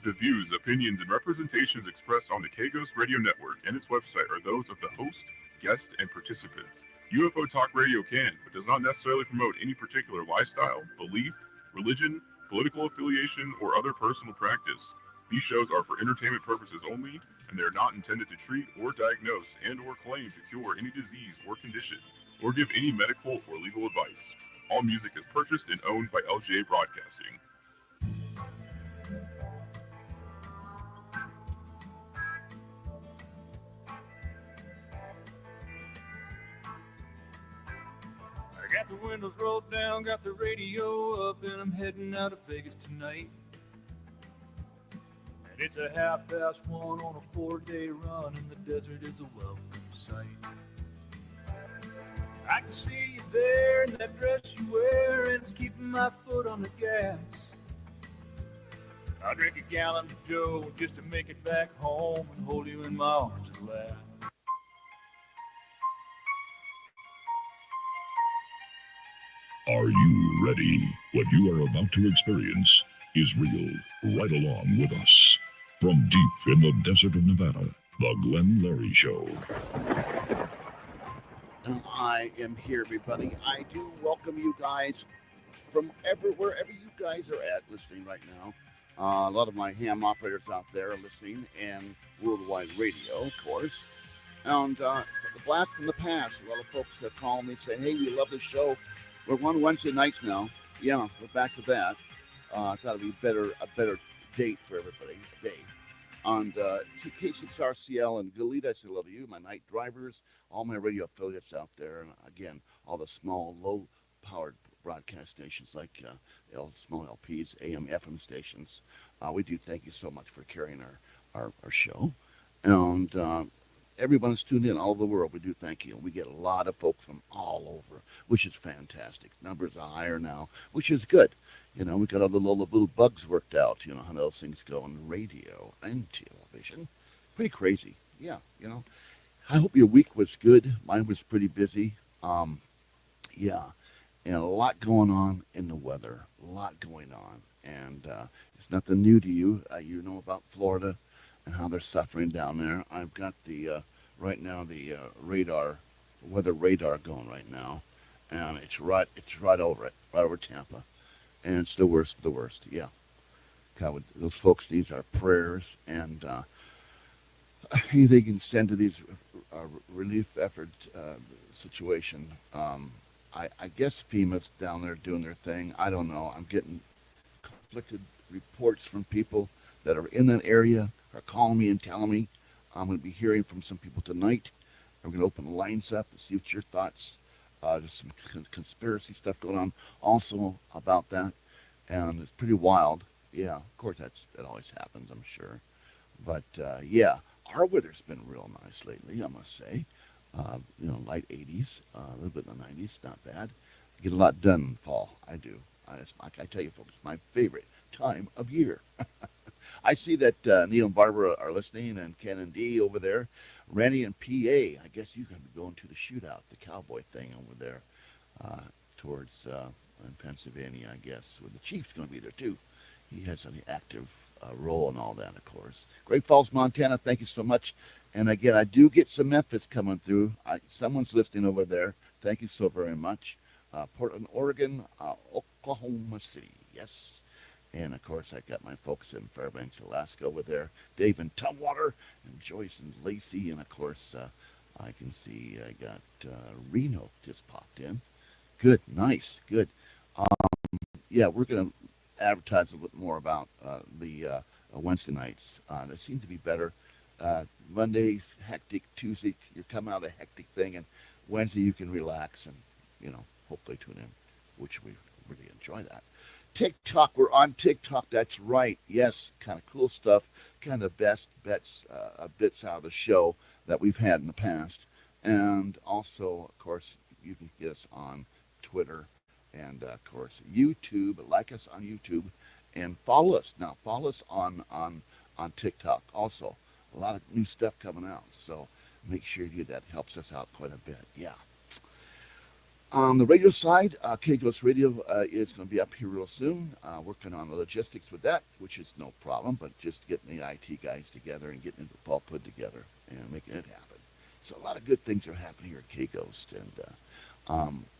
The views, opinions, and representations expressed on the Kagos Radio Network and its website are those of the host, guest, and participants. UFO Talk Radio can, but does not necessarily promote any particular lifestyle, belief, religion, political affiliation, or other personal practice. These shows are for entertainment purposes only, and they are not intended to treat or diagnose and/or claim to cure any disease or condition, or give any medical or legal advice. All music is purchased and owned by LGA Broadcasting. I got the windows rolled down, got the radio up, and I'm heading out of Vegas tonight. And it's a 1:30 on a 4-day run, and the desert is a welcome sight. I can see you there in that dress you wear, and it's keeping my foot on the gas. I'll drink a gallon of Joe just to make it back home and hold you in my arms at last. Are you ready? What you are about to experience is real. Right along with us. From deep in the desert of Nevada, The Glenn Larry Show. And I am here, everybody. I do welcome you guys from wherever you guys are at listening right now. A lot of my ham operators out there are listening, and worldwide radio, of course. And the blast from the past, a lot of folks have called me saying, hey, we love the show. We're on Wednesday nights now. Yeah, we're back to that. I thought it'd be a better date for everybody, a day. And K6RCL and Galita, I say hello to you, my night drivers, all my radio affiliates out there, and again, all the small, low-powered broadcast stations like small LPs, AM, FM stations. We do thank you so much for carrying our show. And everyone who's tuned in all over the world, we do thank you. We get a lot of folks from all over, which is fantastic. Numbers are higher now, which is good. You know, we got all the little bugs worked out, you know, how those things go on the radio and television. Pretty crazy. Yeah, you know. I hope your week was good. Mine was pretty busy. Yeah, and a lot going on in the weather. A lot going on. And it's nothing new to you. You know about Florida and how they're suffering down there. I've got the right now the weather radar going right now, and it's right over it, right over Tampa, and it's the worst of the worst. Yeah, God, those folks need our prayers and anything they can send to these relief effort situation. I guess FEMA's down there doing their thing. I don't know. I'm getting conflicted reports from people that are in that area are calling me and telling me. I'm going to be hearing from some people tonight. We're going to open the lines up and see what your thoughts. There's some conspiracy stuff going on also about that, and it's pretty wild. Yeah, of course that always happens, I'm sure. But yeah, our weather's been real nice lately, I must say. You know, light 80s, a little bit in the 90s, not bad. I get a lot done in fall. I do. I tell you, folks, it's my favorite time of year. I see that Neil and Barbara are listening, and Ken and Dee over there. Randy and PA, I guess you're going to be going to the shootout, the cowboy thing over there towards in Pennsylvania, I guess, where the Chief's going to be there, too. He has an active role in all that, of course. Great Falls, Montana, thank you so much. And again, I do get some Memphis coming through. Someone's listening over there. Thank you so very much. Portland, Oregon, Oklahoma City, yes. And, of course, I got my folks in Fairbanks, Alaska over there. Dave and Tumwater and Joyce and Lacey. And, of course, I can see I got Reno just popped in. Good, nice, good. Yeah, we're going to advertise a little bit more about the Wednesday nights. They seem to be better. Monday, hectic. Tuesday, you're coming out of a hectic thing. And Wednesday, you can relax and, you know, hopefully tune in, which we really enjoy that. TikTok, we're on TikTok, that's right. Yes, kind of cool stuff, kind of best bits out of the show that we've had in the past. And also, of course, you can get us on Twitter and, of course, YouTube. Like us on YouTube and follow us. Now, follow us on TikTok also. A lot of new stuff coming out, so make sure you do that. Helps us out quite a bit, yeah. On the radio side, K-Ghost Radio is going to be up here real soon, working on the logistics with that, which is no problem, but just getting the IT guys together and getting it all put together and making it happen. So a lot of good things are happening here at K-Ghost, and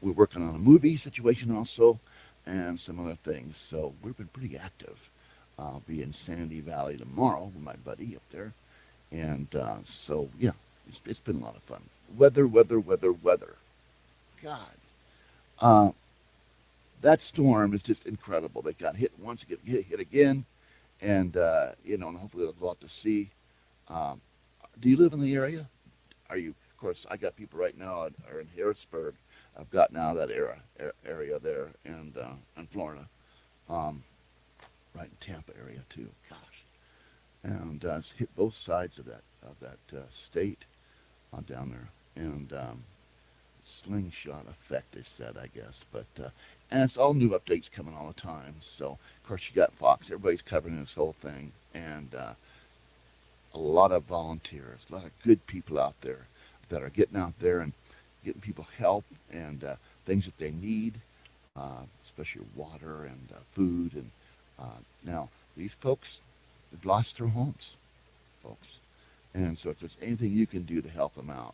we're working on a movie situation also, and some other things. So we've been pretty active. I'll be in Sandy Valley tomorrow with my buddy up there, and so yeah, it's been a lot of fun. Weather. God. That storm is just incredible. They got hit once, get hit again, and and hopefully they'll go out to sea. Do you live in the area? Are you? Of course, I got people right now are in Harrisburg. I've gotten out of that area there, and in Florida, right in Tampa area too. Gosh, and it's hit both sides of that state down there, and slingshot effect, they said, I guess. But and it's all new updates coming all the time. So of course you got Fox. Everybody's covering this whole thing, and a lot of volunteers, a lot of good people out there that are getting out there and getting people help and things that they need, especially water and food. And now these folks have lost their homes, folks, and so if there's anything you can do to help them out,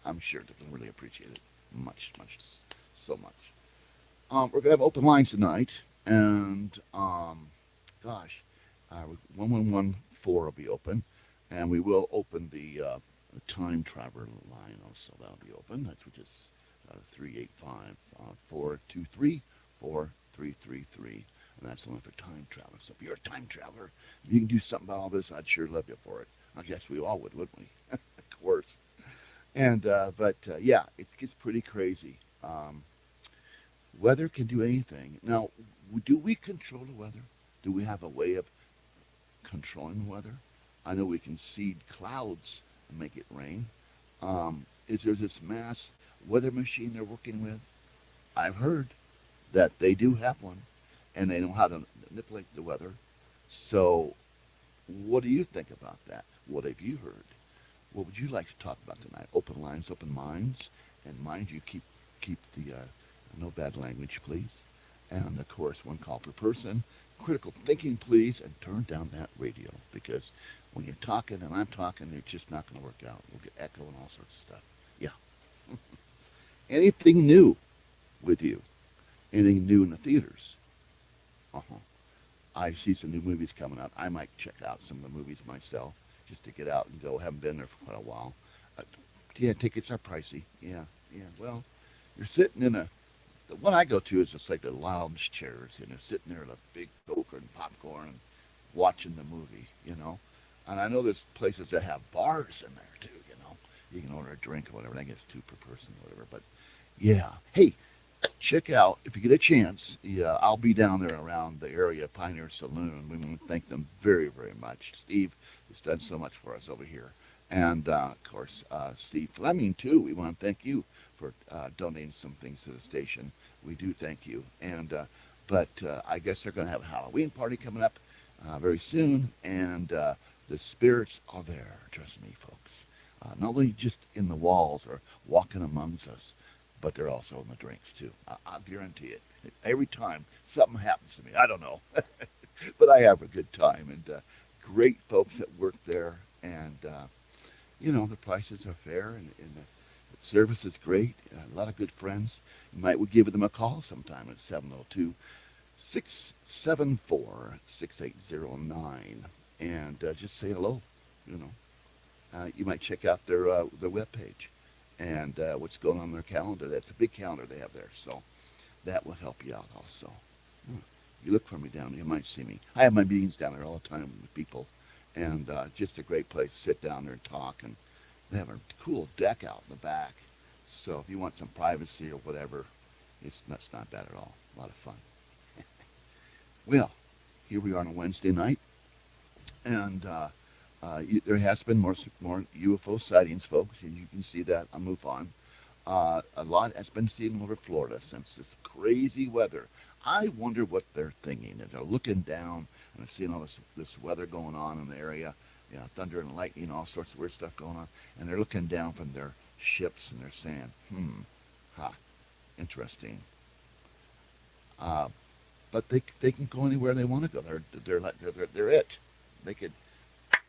I'm sure they're going to really appreciate it much, so much. We're going to have open lines tonight, and 1114 will be open, and we will open the time traveler line also. That'll be open. That's which is 385-423-4333, and that's only for time travelers. So if you're a time traveler, if you can do something about all this, I'd sure love you for it. I guess we all would, wouldn't we? Of course. And yeah, it gets pretty crazy. Weather can do anything. Now, do we control the weather? Do we have a way of controlling the weather? I know we can seed clouds and make it rain. Is there this mass weather machine they're working with? I've heard that they do have one, and they know how to manipulate the weather. So, what do you think about that? What have you heard? What would you like to talk about tonight? Open lines, open minds, and mind you, keep the no bad language, please. And of course, one call per person. Critical thinking, please, and turn down that radio, because when you're talking and I'm talking, it's just not going to work out. We'll get echo and all sorts of stuff. Yeah. Anything new with you? Anything new in the theaters? I see some new movies coming out. I might check out some of the movies myself, just to get out and go. Haven't been there for quite a while. Yeah, tickets are pricey. Yeah. Well, you're sitting in the one I go to is just like the lounge chairs, sitting there with a big Coke and popcorn and watching the movie, And I know there's places that have bars in there too, You can order a drink or whatever. I guess 2 per person or whatever. But yeah, hey, check out if you get a chance. Yeah, I'll be down there around the area, Pioneer Saloon. We want to thank them very, very much. Steve has done so much for us over here, and of course Steve Fleming too. We want to thank you for donating some things to the station. We do thank you. And but I guess they're going to have a Halloween party coming up very soon, and the spirits are there. Trust me, folks. Not only just in the walls or walking amongst us, but they're also in the drinks too. I'll guarantee it. Every time something happens to me, I don't know, but I have a good time, and great folks that work there, and the prices are fair, and the service is great. A lot of good friends. You might give them a call sometime at 702-674-6809, and just say hello. You might check out their webpage and what's going on their calendar. That's a big calendar they have there, so that will help you out also. You look for me down there, you might see me. I have my meetings down there all the time with people, and just a great place to sit down there and talk. And they have a cool deck out in the back, so if you want some privacy or whatever, that's not bad at all. A lot of fun. Well, here we are on a Wednesday night, and there has been more UFO sightings, folks, and you can see that on MUFON. A lot has been seen over Florida since this crazy weather. I wonder what they're thinking as they're looking down and they're seeing all this weather going on in the area, thunder and lightning, all sorts of weird stuff going on, and they're looking down from their ships and they're saying, Interesting. Uh, but they can go anywhere they want to go. They're it. They could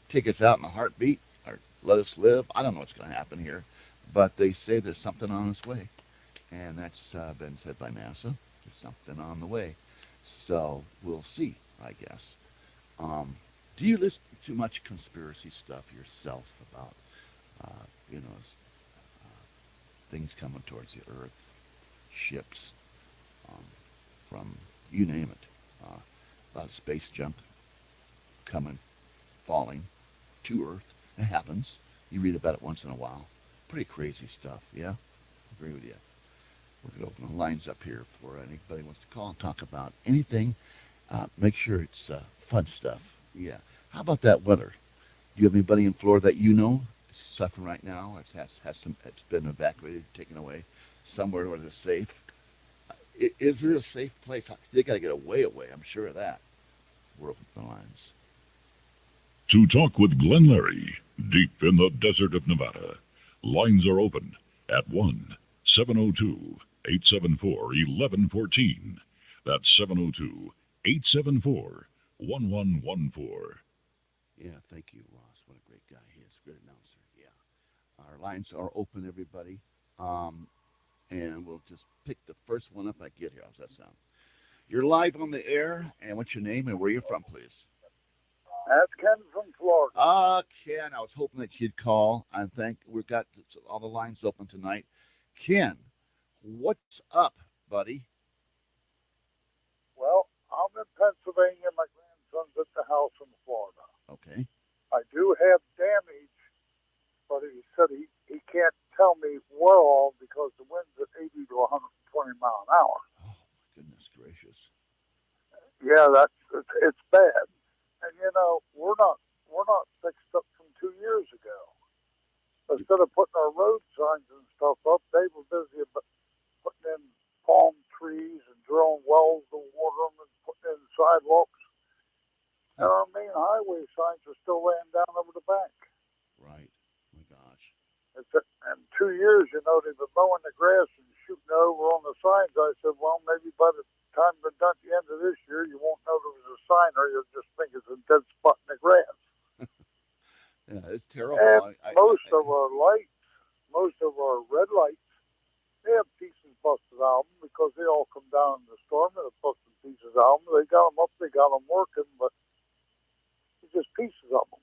take us out in a heartbeat or let us live. I don't know what's going to happen here, but they say there's something on its way, and that's been said by NASA. There's something on the way, so we'll see, I guess. Do you listen to much conspiracy stuff yourself about, uh, you know, things coming towards the Earth, ships, um, from you name it, a lot of space junk coming, falling to Earth? It happens. You read about it once in a while. Pretty crazy stuff. Yeah, agree with you. We're going to open the lines up here for anybody who wants to call and talk about anything. Make sure it's fun stuff. Yeah. How about that weather? Do you have anybody in Florida that you know is suffering right now? It's been evacuated, taken away somewhere where they're safe. Is there a safe place? They got to get away. I'm sure of that. We're open the lines. To talk with Glenn Larry, deep in the desert of Nevada, lines are open at 1-702-874-1114. That's 702-874-1114. Yeah, thank you, Ross. What a great guy he is. Great announcer. Yeah. Our lines are open, everybody. And we'll just pick the first one up I get here. How's that sound? You're live on the air, and what's your name and where you're from, please? That's Ken from Florida. Ken, I was hoping that you'd call. I think we've got all the lines open tonight. Ken, what's up, buddy? Well, I'm in Pennsylvania. My grandson's at the house in Florida. Okay. I do have damage, but he said he can't tell me where all because the wind's at 80 to 120 mile an hour. Oh, my goodness gracious. Yeah, it's bad. And you know, we're not fixed up from 2 years ago. Instead of putting our road signs and stuff up, they were busy putting in palm trees and drilling wells to water them and putting in sidewalks. And our main highway signs are still laying down over the bank. Right. My gosh. And 2 years, you know, they've been mowing the grass and shooting over on the signs. I said, well, maybe by the time they're done at the end of this year, you won't know there was a sign, or you'll just think it's a dead spot in the grass. Yeah, it's terrible. And most of our red lights, they have pieces busted out them because they all come down in the storm and have busted pieces out them. They got them up, they got them working, but it's just pieces of them.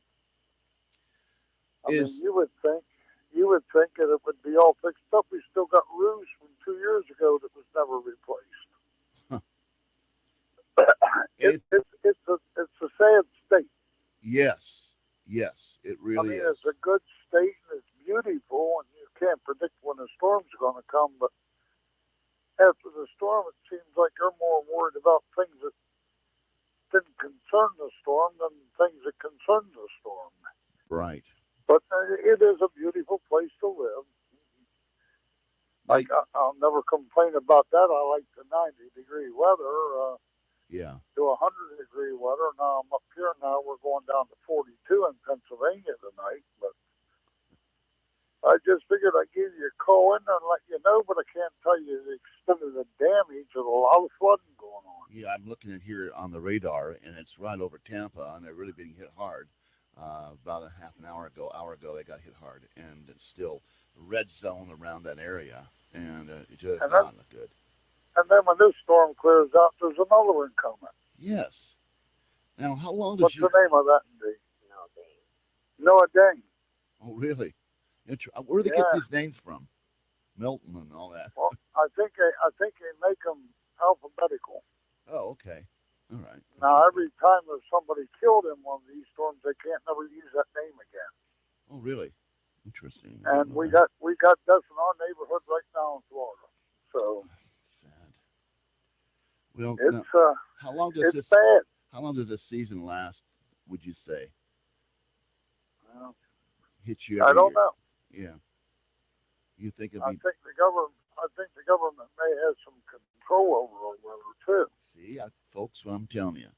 I mean, you would think that it would be all fixed up. We still got roofs from 2 years ago that was never replaced. Huh. It's a sad state. Yes, it really is. It's a good state and it's beautiful, and you can't predict when the storm's going to come. But after the storm, it seems like you're more worried about things that didn't concern the storm than things that concern the storm. Right. But it is a beautiful place to live. I'll never complain about that. I like the 90-degree weather. Yeah. To 100-degree weather. Now I'm up here now. We're going down to 42 in Pennsylvania tonight. But I just figured I'd give you a call in there and let you know, but I can't tell you the extent of the damage. There's a lot of flooding going on. Yeah, I'm looking at here on the radar, and it's right over Tampa, and they're really being hit hard. About a half an hour ago, they got hit hard, and it's still red zone around that area, and it just does not look good. And then when this storm clears out, there's another one coming. Yes. Now, how long does What's the name of that indeed? Noah Dane. Oh, really? Where do they get these names from? Milton and all that. Well, I think they make them alphabetical. Oh, okay. All right. Now, every time there's somebody killed in one of these storms, they can't never use that name again. Oh, really? Interesting. And we got this in our neighborhood right now in Florida. So sad. Well, it's how long does it's bad. How long does this season last? Would you say? Well, hit you? I don't know. Yeah. You think I think the government may have some control over our weather too. See, folks, what I'm telling you.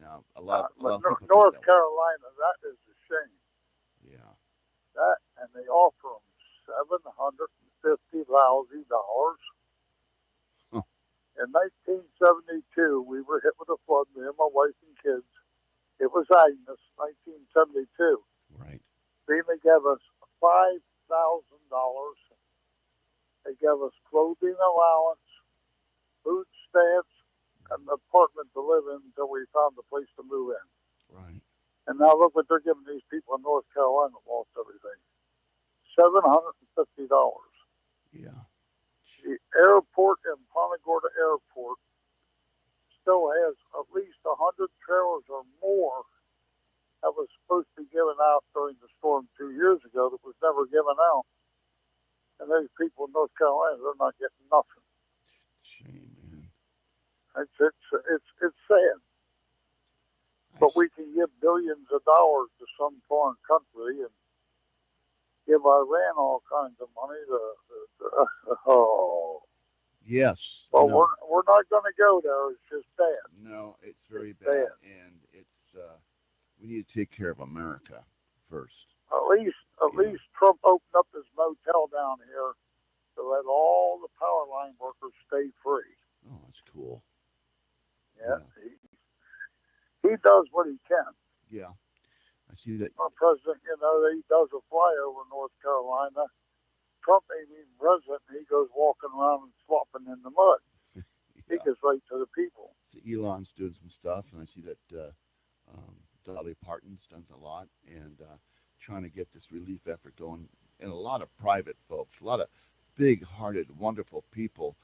Now, a lot of people North Carolina, that is a shame. Yeah. That, and they offer them $750,000 In 1972, we were hit with a flood, me and my wife and kids. It was Agnes, 1972. Right. FEMA gave us $5,000. They gave us clothing allowance, food stamps, and an apartment to live in until we found a place to move in. Right. And now look what they're giving these people in North Carolina that lost everything. $750. Yeah. The airport in Punta Gorda Airport still has at least 100 trailers or more that was supposed to be given out during the storm 2 years ago that was never given out. And those people in North Carolina, they're not getting nothing. Shame, man. It's sad. But we can give billions of dollars to some foreign country and give Iran all kinds of money Yes. Well, no. we're not going to go there. It's just bad. No, it's very It's bad. bad. And it's, we need to take care of America first. At least Trump opened up his motel down here to let all the power line workers stay free. Oh, that's cool. Yeah. He does what he can. Yeah. I see that. Our president, he does a flyover North Carolina. Trump ain't even president. He goes walking around and flopping in the mud. He Yeah. gets right to the people. So Elon's doing some stuff, and I see that Dolly Parton's done a lot, and trying to get this relief effort going. And a lot of private folks, a lot of big-hearted, wonderful people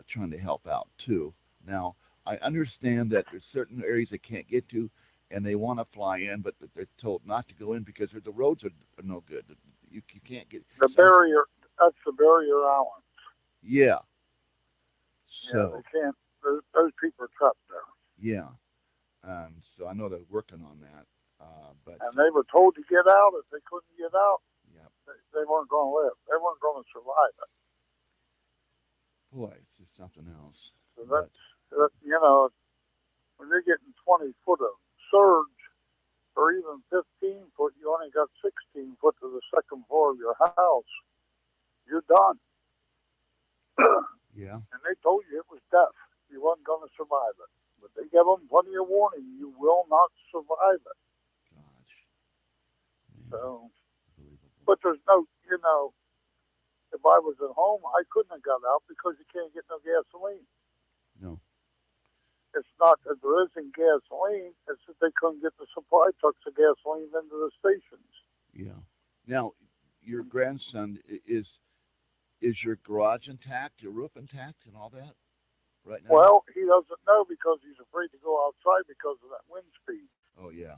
trying to help out too. Now, I understand that there's certain areas they can't get to, and they want to fly in, but they're told not to go in because the roads are no good. You can't get The barrier, that's the barrier island. Yeah. Yeah, So they can't, those people are trapped there. yeah, so I know they're working on that, but And they were told to get out. If they couldn't get out, yeah, they weren't going to live. They weren't going to survive it. boy, it's just something else. So But when you're getting 20 foot of surge or even 15 foot, you only got 16 foot to the second floor of your house. You're done. yeah, And they told you it was death. You wasn't going to survive it. But they gave them plenty of warning. You will not survive it. gosh, man, So, unbelievable. but there's no, if I was at home, I couldn't have got out because you can't get no gasoline. No, It's not that there isn't gasoline. It's that they couldn't get the supply trucks of gasoline into the stations. yeah. Now, your grandson is your garage intact, your roof intact, and all that right now? Well, he doesn't know because he's afraid to go outside because of that wind speed. Oh yeah,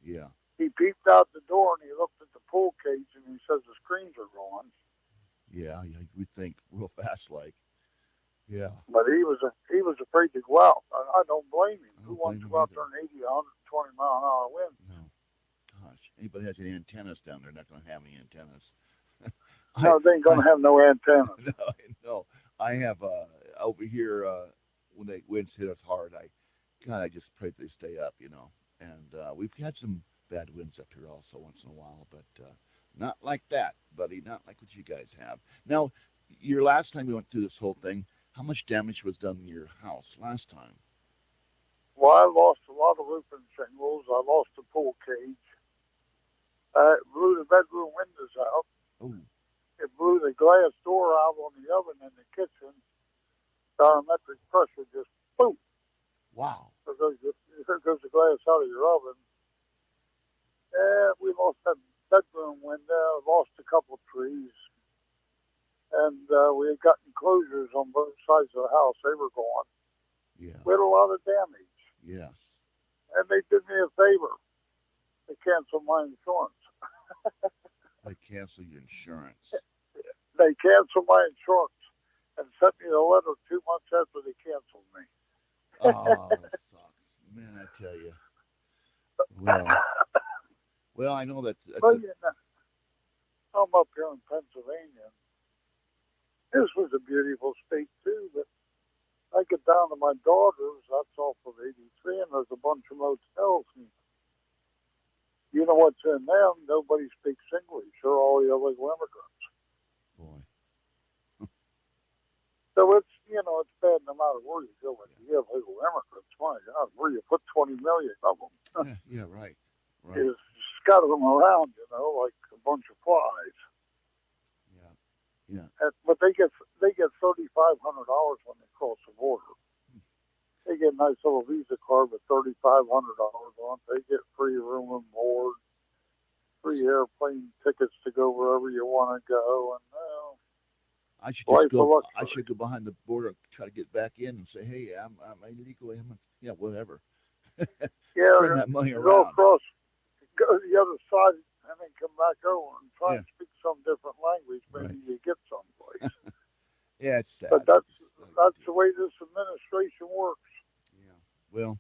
yeah, He peeped out the door and he looked at the pool cage and he says the screens are gone. yeah. We think real fast, like, yeah. But he was afraid to go out. I don't blame him. I Who don't wants blame to go out him there in 80, 120 mile an hour wind? No, gosh. Anybody has any antennas down there? Not going to have any antennas. No, they ain't gonna have no antenna. No. I have over here when the winds hit us hard. I just pray they stay up, And we've had some bad winds up here also once in a while, but not like that, buddy. Not like what you guys have. Now, your last time we went through this whole thing, how much damage was done in your house last time? Well, I lost a lot of roofing shingles. I lost the pool cage. It blew the bedroom windows out. Oh, It blew the glass door out on the oven in the kitchen. Barometric pressure just boom. wow. There goes the glass out of your oven. And we lost that bedroom window. Lost a couple trees. And we had got enclosures on both sides of the house. They were gone. Yeah. We had a lot of damage. Yes. And they did me a favor. They canceled my insurance. They cancel your insurance. They canceled my insurance and sent me a letter 2 months after they canceled me. Oh, that sucks, man! I tell you. Well, I know that's Well, I'm up here in Pennsylvania. This was a beautiful state too, but I get down to my daughter's. That's off of 83, and there's a bunch of motels. And you know what's in them? Nobody speaks English. They're all illegal immigrants. boy. So it's bad no matter where you go. When you have legal immigrants, my God, where you put 20 million of them, Right. you scatter them around, like a bunch of flies. Yeah. But they get $3,500 when they cross the border. They get a nice little Visa card with $3,500 on it. They get free room and board, free airplane tickets to go wherever you want to go, and I should life just go. of I should go behind the border and try to get back in and say, "Hey, I'm illegal. Whatever." Spread that money go around. across, go to the other side, and then come back over and try and speak some different language. Maybe you get someplace. Yeah, it's sad. But that's the way this administration works. Yeah. Well,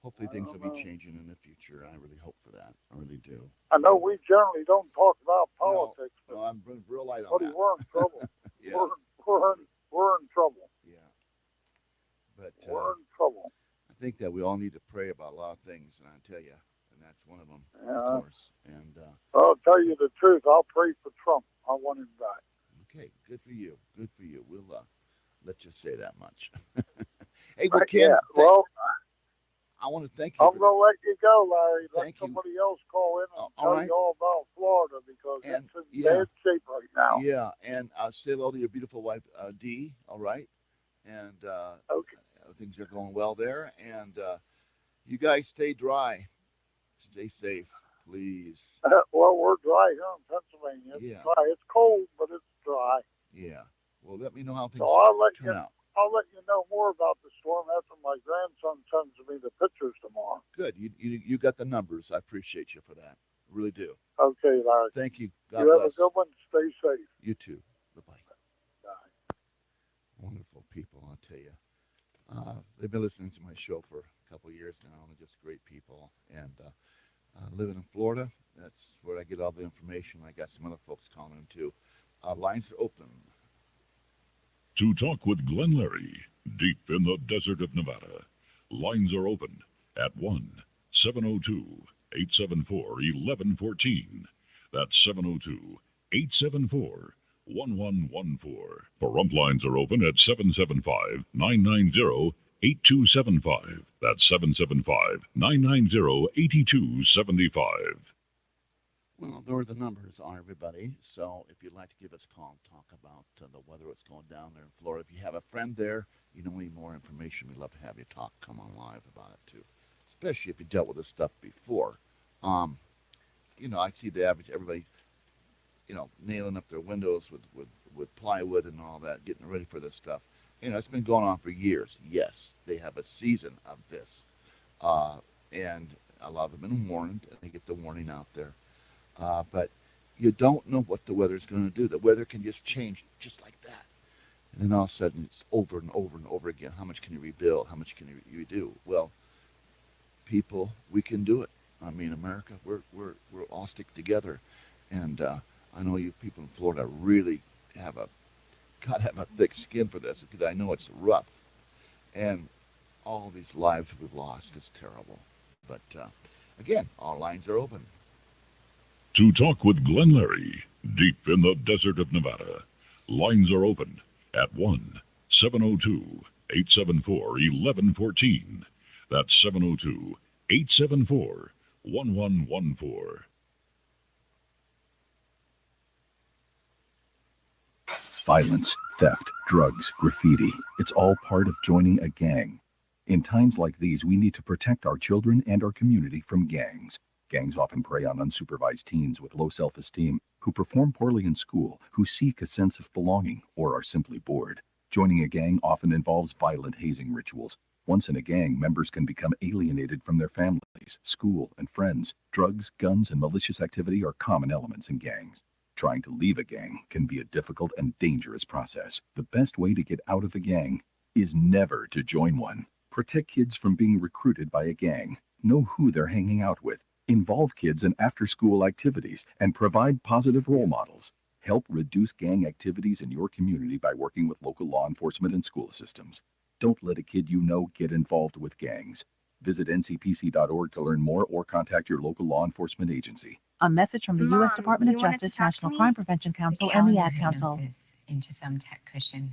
hopefully things will be changing in the future. I really hope for that. I really do. I know we generally don't talk about politics, but I'm real light on buddy, that. we're in trouble. Yeah. We're in trouble. Yeah. But We're in trouble. I think that we all need to pray about a lot of things, and I tell you, and that's one of them, Yeah. of course. And I'll tell you the truth. I'll pray for Trump. I want him back. okay, good for you. Good for you. We'll let you say that much. Hey, well, Ken, Yeah. Well, I want to thank you. I'm going to let you go, Larry. Let Thank you. somebody else call in and all tell right. you all about Florida because And, it's in yeah. bad shape right now. Yeah, and say hello to your beautiful wife, Dee. All right, and Okay. things are going well there. And you guys stay dry, stay safe, please. Well, we're dry here in Pennsylvania. It's Yeah. dry. It's cold, but it's dry. Yeah. Well, let me know how things So I'll let turn out. you know more about the storm after my grandson sends me the pictures tomorrow. Good. You got the numbers. I appreciate you for that. Really do. Okay, Larry. Thank you. God You bless. have a good one. Stay safe. You too. Bye-bye. Bye. Wonderful people, I'll tell you. They've been listening to my show for a couple of years now, and they're just great people. And living in Florida, that's where I get all the information. I got some other folks calling in too. Lines are open. To talk with Glenn Larry, deep in the desert of Nevada. Lines are open at 1-702-874-1114. That's 702-874-1114. Pahrump lines are open at 775-990-8275. That's 775-990-8275. Well, there are the numbers on everybody. So if you'd like to give us a call and talk about the weather, what's going down there in Florida. If you have a friend there, you need more information, we'd love to have you talk. Come on live about it too. Especially if you dealt with this stuff before. I see the average, everybody, nailing up their windows with plywood and all that, getting ready for this stuff. It's been going on for years. Yes, they have a season of this. And a lot of them have been warned, and they get the warning out there. But you don't know what the weather's going to do. The weather can just change just like that. And then all of a sudden it's over and over and over again. How much can you rebuild? How much can you redo? Well, people, we can do it. I mean, America, we're all stick together. And I know you people in Florida really gotta have a thick skin for this, because I know it's rough. And all these lives we've lost is terrible. But again, all lines are open. To talk with Glenn Larry, deep in the desert of Nevada. Lines are open at 1-702-874-1114. That's 702-874-1114. Violence, theft, drugs, graffiti. It's all part of joining a gang. In times like these, we need to protect our children and our community from gangs. Gangs often prey on unsupervised teens with low self-esteem, who perform poorly in school, who seek a sense of belonging, or are simply bored. Joining a gang often involves violent hazing rituals. Once in a gang, members can become alienated from their families, school, and friends. Drugs, guns, and malicious activity are common elements in gangs. Trying to leave a gang can be a difficult and dangerous process. The best way to get out of a gang is never to join one. Protect kids from being recruited by a gang. Know who they're hanging out with. Involve kids in after-school activities and provide positive role models. Help reduce gang activities in your community by working with local law enforcement and school systems. Don't let a kid you know get involved with gangs. Visit ncpc.org to learn more or contact your local law enforcement agency. A message from the Mom, U.S. Department of you wanted to Justice, talk to National me? Crime Prevention Council, The and the calendar Ad Council. hypnosis into thumbtack cushion.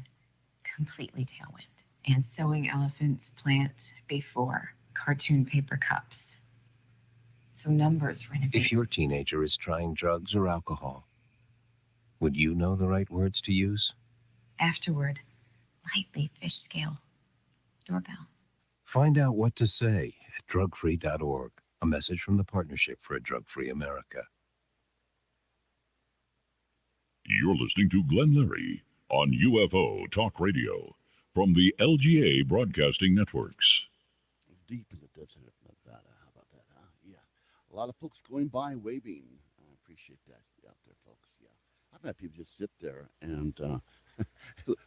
completely tailwind. And sewing elephants plant before cartoon paper cups. So numbers renovate. If your teenager is trying drugs or alcohol, would you know the right words to use? Afterward, lightly fish scale. Doorbell. Find out what to say at drugfree.org. A message from the Partnership for a Drug-Free America. You're listening to Glenn Larry on UFO Talk Radio from the LGA Broadcasting Networks. Deep in the desert of Nevada. How about that, huh? Yeah. A lot of folks going by waving. I appreciate that out there, folks. Yeah. I've had people just sit there and,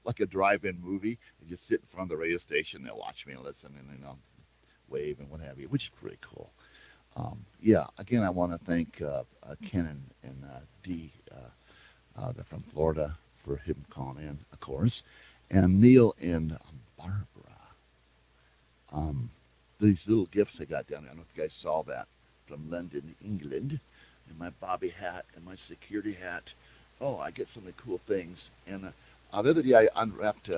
like a drive-in movie, and just sit in front of the radio station. They'll watch me and listen and, wave and what have you, which is pretty cool. Yeah. Again, I want to thank Ken and Dee. They're from Florida for him calling in, of course. And Neil and Barbara. These little gifts I got down there. I don't know if you guys saw that from London, England. And my Bobby hat and my security hat. Oh, I get so many cool things. And the other day I unwrapped,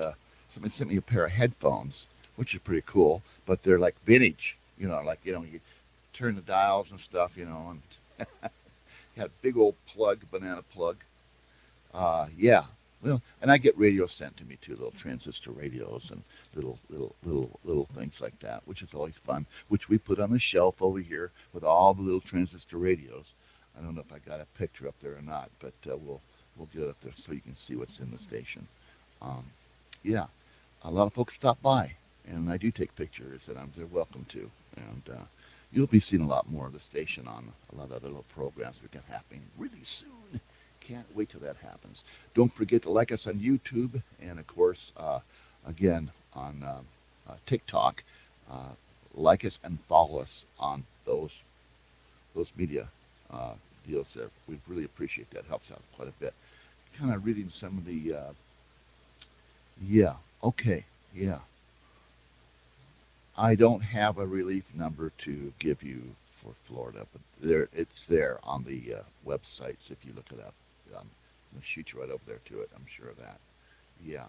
somebody sent me a pair of headphones, which is pretty cool. But they're like vintage, you turn the dials and stuff, and had a big old plug, banana plug. Yeah. Well, and I get radios sent to me too, little transistor radios and little things like that, which is always fun, which we put on the shelf over here with all the little transistor radios. I don't know if I got a picture up there or not, but we'll get it up there so you can see what's in the station. Yeah, a lot of folks stop by, and I do take pictures, and they're welcome to. And you'll be seeing a lot more of the station on a lot of other little programs we got happening really soon. Can't wait till that happens. Don't forget to like us on YouTube, and of course, again on TikTok. Like us and follow us on those media deals there. We really appreciate that. Helps out quite a bit. Kind of reading some of the. Yeah. Okay. Yeah. I don't have a relief number to give you for Florida, but it's there on the websites if you look it up. I'm going to shoot you right over there to it. I'm sure of that. Yeah.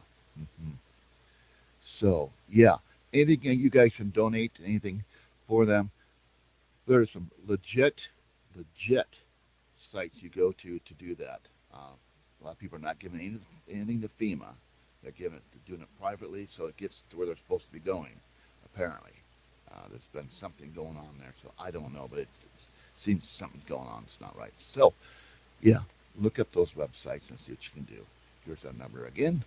So, yeah. Anything you guys can donate, anything for them. There's some legit sites you go to do that. A lot of people are not giving anything to FEMA. They're doing it privately, so it gets to where they're supposed to be going, apparently. There's been something going on there, so I don't know, but it seems something's going on. It's not right. So, yeah. Look up those websites and see what you can do. Here's our number again.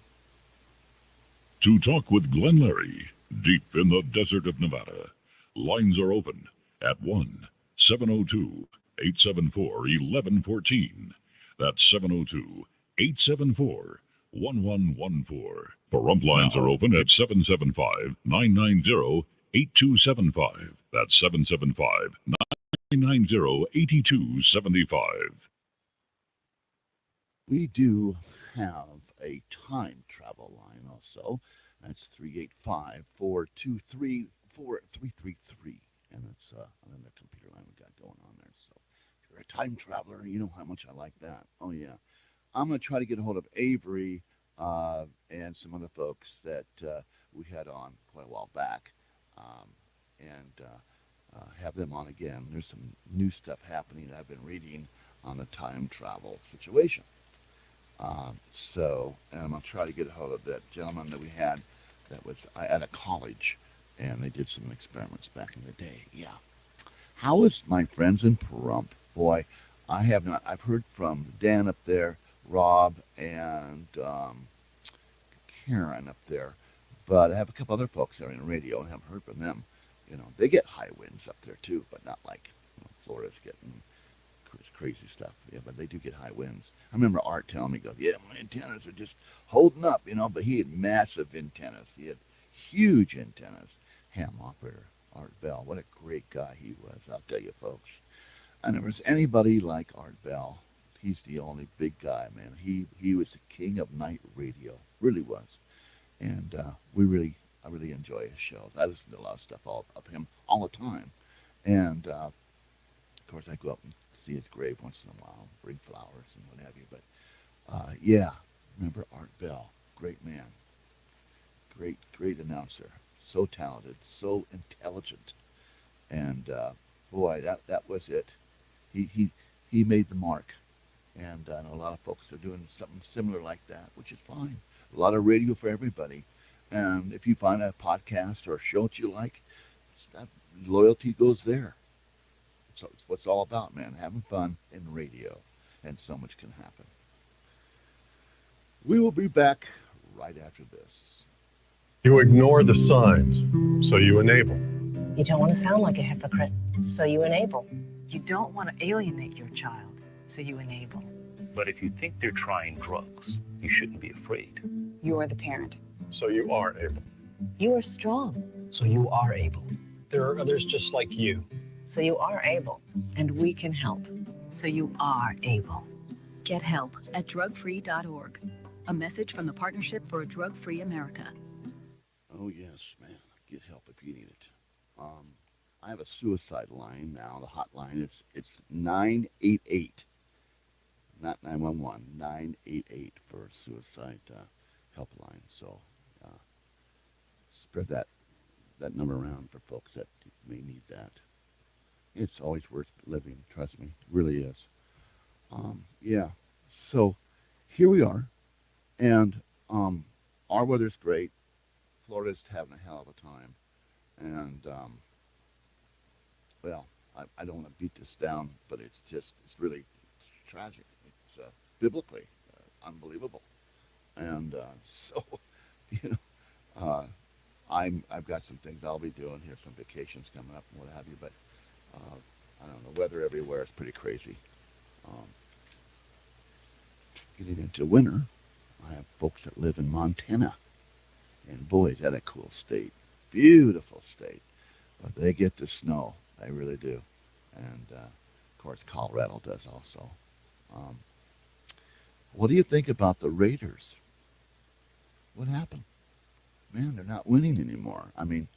To talk with Glenn Larry, deep in the desert of Nevada, lines are open at 1-702-874-1114. That's 702-874-1114. Pahrump lines are open at 775-990-8275. That's 775-990-8275. We do have a time travel line also. That's 385-423-4333. And it's another computer line we got going on there. So if you're a time traveler, you know how much I like that. Oh, yeah. I'm going to try to get a hold of Avery and some other folks that we had on quite a while back and have them on again. There's some new stuff happening that I've been reading on the time travel situation. And I'm going to try to get a hold of that gentleman that we had that was at a college, and they did some experiments back in the day. Yeah. How is my friends in Pahrump? Boy, I have not. I've heard from Dan up there, Rob, and Karen up there, but I have a couple other folks there in radio and haven't heard from them. They get high winds up there too, but not like Florida's getting crazy stuff. Yeah, but they do get high winds. I remember Art telling me, yeah, my antennas are just holding up, but he had massive antennas. He had huge antennas. Ham operator, Art Bell. What a great guy he was, I'll tell you, folks. I never was anybody like Art Bell. He's the only big guy, man. He was the king of night radio, really was. And I really enjoy his shows. I listen to a lot of stuff of him all the time. And of course, I go up and see his grave once in a while, bring flowers and what have you. But yeah, remember Art Bell, great man. great announcer. So talented, so intelligent, and boy, that was it. He made the mark, and I know a lot of folks are doing something similar like that, which is fine. A lot of radio for everybody, and if you find a podcast or a show that you like, that loyalty goes there. So it's what it's all about, man. Having fun in radio, and so much can happen. We will be back right after this. You ignore the signs, so you enable. You don't want to sound like a hypocrite, so you enable. You don't want to alienate your child, so you enable. But if you think they're trying drugs, you shouldn't be afraid. You are the parent. So you are able. You are strong, so you are able. There are others just like you. so you are able. And we can help, so you are able. Get help at drugfree.org. A message from the Partnership for a Drug-Free America. Oh, yes, man. Get help if you need it. I have a suicide line now. The hotline, it's 988. Not 911, 988 for suicide helpline. So spread that number around for folks that may need that. It's always worth living, trust me. It really is. Yeah. So here we are. And our weather's great. Florida's having a hell of a time. And, well, I don't want to beat this down, but it's really tragic. It's biblically unbelievable. And so, I've got some things I'll be doing here, some vacations coming up and what have you, but I don't know, weather everywhere is pretty crazy. Getting into winter, I have folks that live in Montana, and boy, is that a cool state. Beautiful state. But they get the snow. They really do. And, of course, Colorado does also. What do you think about the Raiders? What happened? Man, they're not winning anymore. I mean,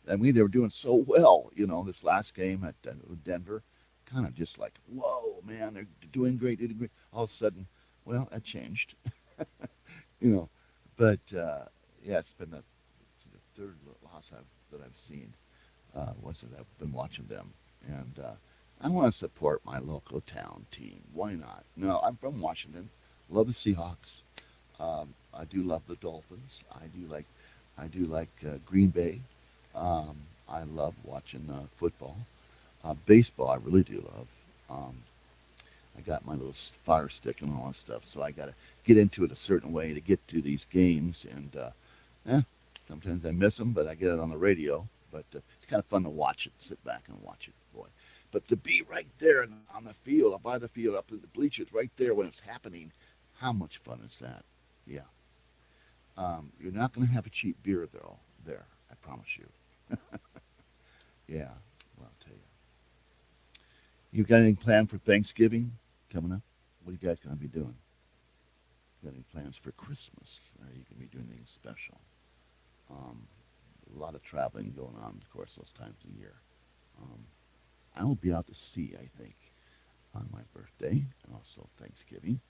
they were doing so well, this last game at Denver. Kind of just like, whoa, man, they're doing great. All of a sudden, well, that changed. But yeah, it's the third loss that I've seen. Once I've been watching them, and I want to support my local town team. Why not? No, I'm from Washington. Love the Seahawks. I do love the Dolphins. I do like Green Bay. I love watching football. Baseball, I really do love. I got my little fire stick and all that stuff, so I got to get into it a certain way to get to these games. And sometimes I miss them, but I get it on the radio. But it's kind of fun to watch it, sit back and watch it, boy. But to be right there on the field, by the field, up in the bleachers, right there when it's happening, how much fun is that? Yeah. You're not going to have a cheap beer there, I promise you. Yeah, well, I'll tell you. You got anything planned for Thanksgiving coming up? What are you guys going to be doing? Got any plans for Christmas? Are you going to be doing anything special? A lot of traveling going on, of course, those times of year. I will be out to sea, I think, on my birthday and also Thanksgiving.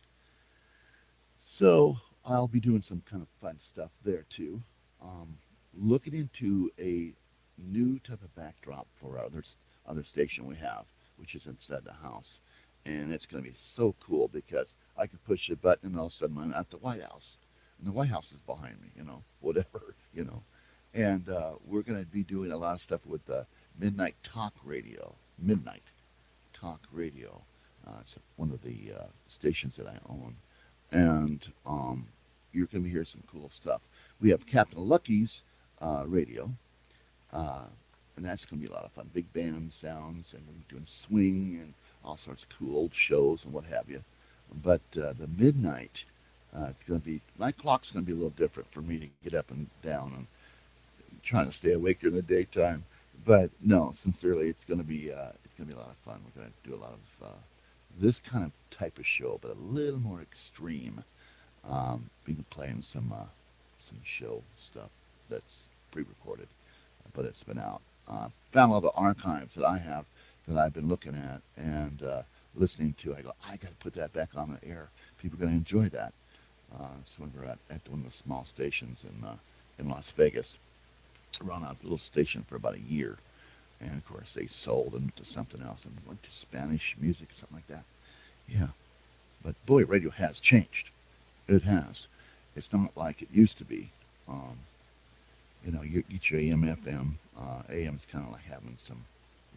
So I'll be doing some kind of fun stuff there too. Looking into a new type of backdrop for our other station we have, which is inside the house. And it's going to be so cool because I can push a button and all of a sudden I'm at the White House. And the White House is behind me, whatever. And we're going to be doing a lot of stuff with Midnight Talk Radio. Midnight Talk Radio. It's one of the stations that I own. And you're going to be hearing some cool stuff. We have Captain Lucky's radio. And that's going to be a lot of fun. Big band sounds, and we're doing swing and all sorts of cool old shows and what have you. But the midnight, it's going to be, my clock's going to be a little different for me to get up and down and trying to stay awake during the daytime. But no, sincerely, it's going to be a lot of fun. We're going to do a lot of this kind of type of show, but a little more extreme. Been playing some show stuff that's pre-recorded, but it's been out. Found all the archives that I have that I've been looking at and listening to. I go, I got to put that back on the air. People are going to enjoy that. So we're at one of the small stations in Las Vegas. Run out a little station for about a year. And of course, they sold them to something else and went to Spanish music, something like that. Yeah. But boy, radio has changed. It has. It's not like it used to be. You get your AM, FM. AM's kind of like having some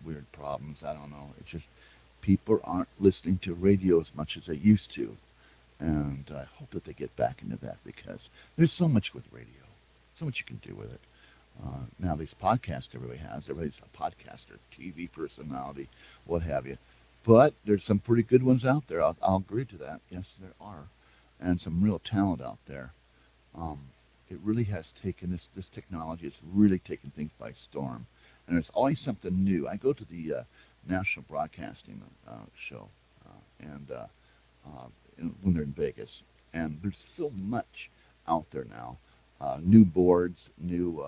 weird problems. I don't know. It's just people aren't listening to radio as much as they used to. And I hope that they get back into that because there's so much with radio. So much you can do with it. Now, these podcasts everybody has. Everybody's a podcaster, TV personality, what have you. But there's some pretty good ones out there. I'll agree to that. Yes, there are. And some real talent out there. It really has taken, this technology has really taken things by storm. And there's always something new. I go to the National Broadcasting show when they're in Vegas. And there's so much out there now. New boards, new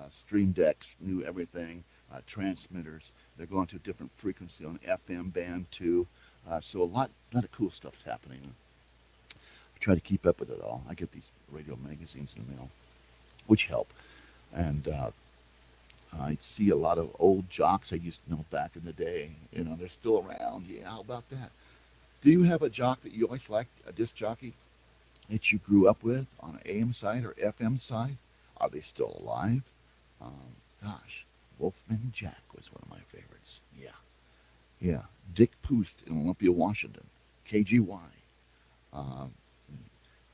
stream decks, new everything, transmitters. They're going to a different frequency on FM band too. So a lot of cool stuff's happening. I try to keep up with it all. I get these radio magazines in the mail, which help. And I see a lot of old jocks I used to know back in the day. They're still around. Yeah, how about that? Do you have a jock that you always liked, a disc jockey that you grew up with on an AM side or FM side? Are they still alive? Gosh, Wolfman Jack was one of my favorites. Yeah. Dick Poost in Olympia, Washington. KGY.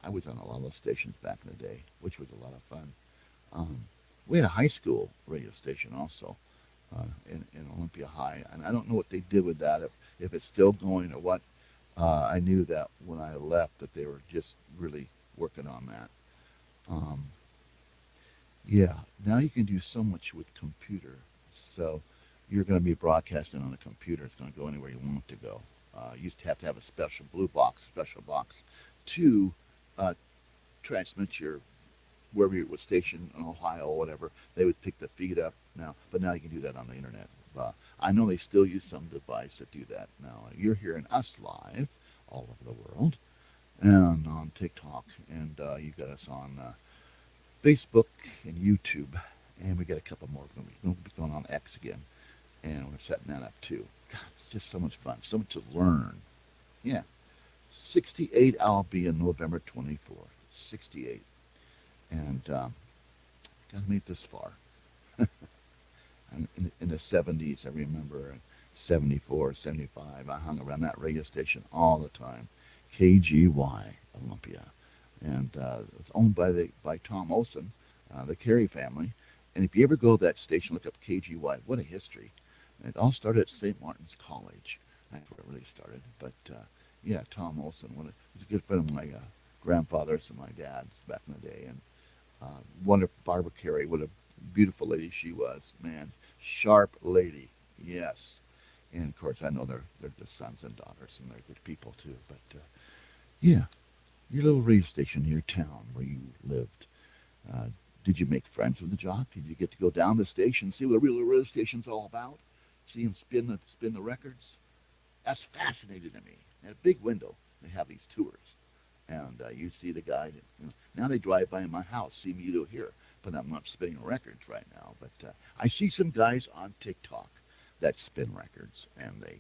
I was on a lot of those stations back in the day, which was a lot of fun. We had a high school radio station also in Olympia High, and I don't know what they did with that, if it's still going or what. I knew that when I left that they were just really working on that. Now you can do so much with computer. So you're going to be broadcasting on a computer. It's going to go anywhere you want it to go. You used to have a special special box to transmit your, wherever you were stationed in Ohio or whatever. They would pick the feed up now, but now you can do that on the internet. I know they still use some device to do that now. You're hearing us live all over the world and on TikTok, and you got us on Facebook and YouTube, and we got a couple more. We're going to be going on X again, and we're setting that up too. God, it's just so much fun, so much to learn. Yeah, 68 I'll be on November 24th. 68, and got to make this far. In the 70s, I remember 74, 75, I hung around that radio station all the time, KGY Olympia. And it was owned by Tom Olson, the Carey family. And if you ever go to that station, look up KGY, what a history. And it all started at St. Martin's College. That's where it really started. But Tom Olson, he was a good friend of my grandfather's and my dad's back in the day. And wonderful Barbara Carey, what a beautiful lady she was, man. Sharp lady, yes. And of course, I know they're the sons and daughters, and they're good people too. But your little radio station in your town where you lived. Did you make friends with the jock? Did you get to go down the station, see what a real radio station's all about? See him spin the records? That's fascinating to me. At a big window, they have these tours, and you see the guy. Now they drive by my house, see me do here. But I'm not spinning records right now. But I see some guys on TikTok that spin records, and they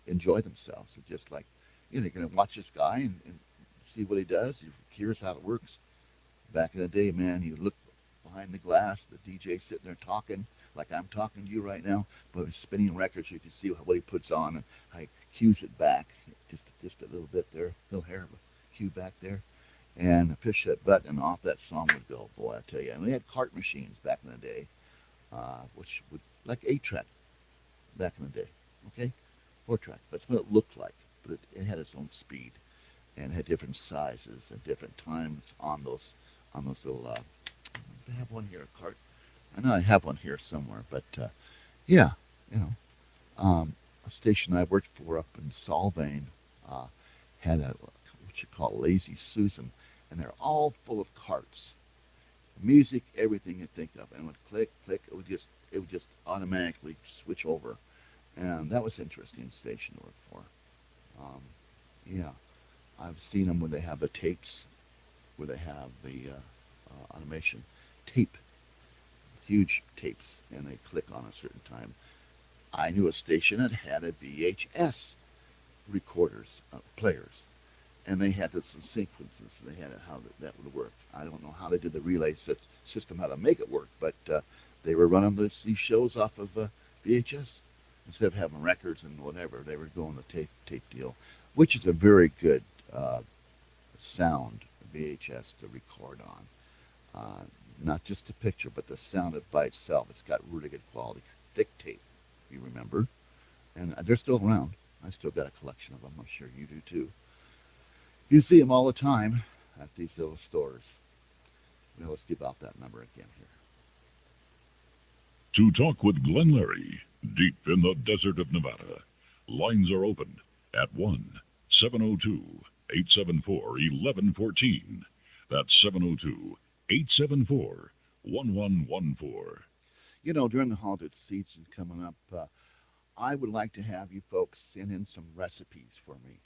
enjoy themselves. It's just like, you're going to watch this guy and see what he does. You're curious how it works. Back in the day, man, you look behind the glass, the DJ sitting there talking like I'm talking to you right now, but he's spinning records. You can see what he puts on, and how he cues it back, just a little bit there, little hair cue back there. And push that button, and off that song would go. Boy, I tell you. And we had cart machines back in the day, which would, like 8-track back in the day, okay? 4-track. That's what it looked like. But it had its own speed, and it had different sizes and different times on those little, I have one here, a cart. I know I have one here somewhere, but a station I worked for up in Solvang had what you call Lazy Susan, and they're all full of carts, music, everything you think of, and it would click, it would just automatically switch over, and that was an interesting station to work for. I've seen them when they have the tapes, where they have the automation, tape, huge tapes, and they click on a certain time. I knew a station that had a VHS recorders, players, and they had this in sequences. They had how that would work. I don't know how they did the relay system, how to make it work, but they were running these shows off of VHS instead of having records and whatever. They were going the tape deal, which is a very good sound VHS to record on. Not just the picture, but the sound by itself. It's got really good quality. Thick tape, if you remember. And they're still around. I still got a collection of them. I'm sure you do too. You see them all the time at these little stores. Well, let's give out that number again here. To talk with Glenn Larry, deep in the desert of Nevada, lines are open at 1-702-874-1114. That's 702-874-1114. You know, during the holiday season coming up, I would like to have you folks send in some recipes for me.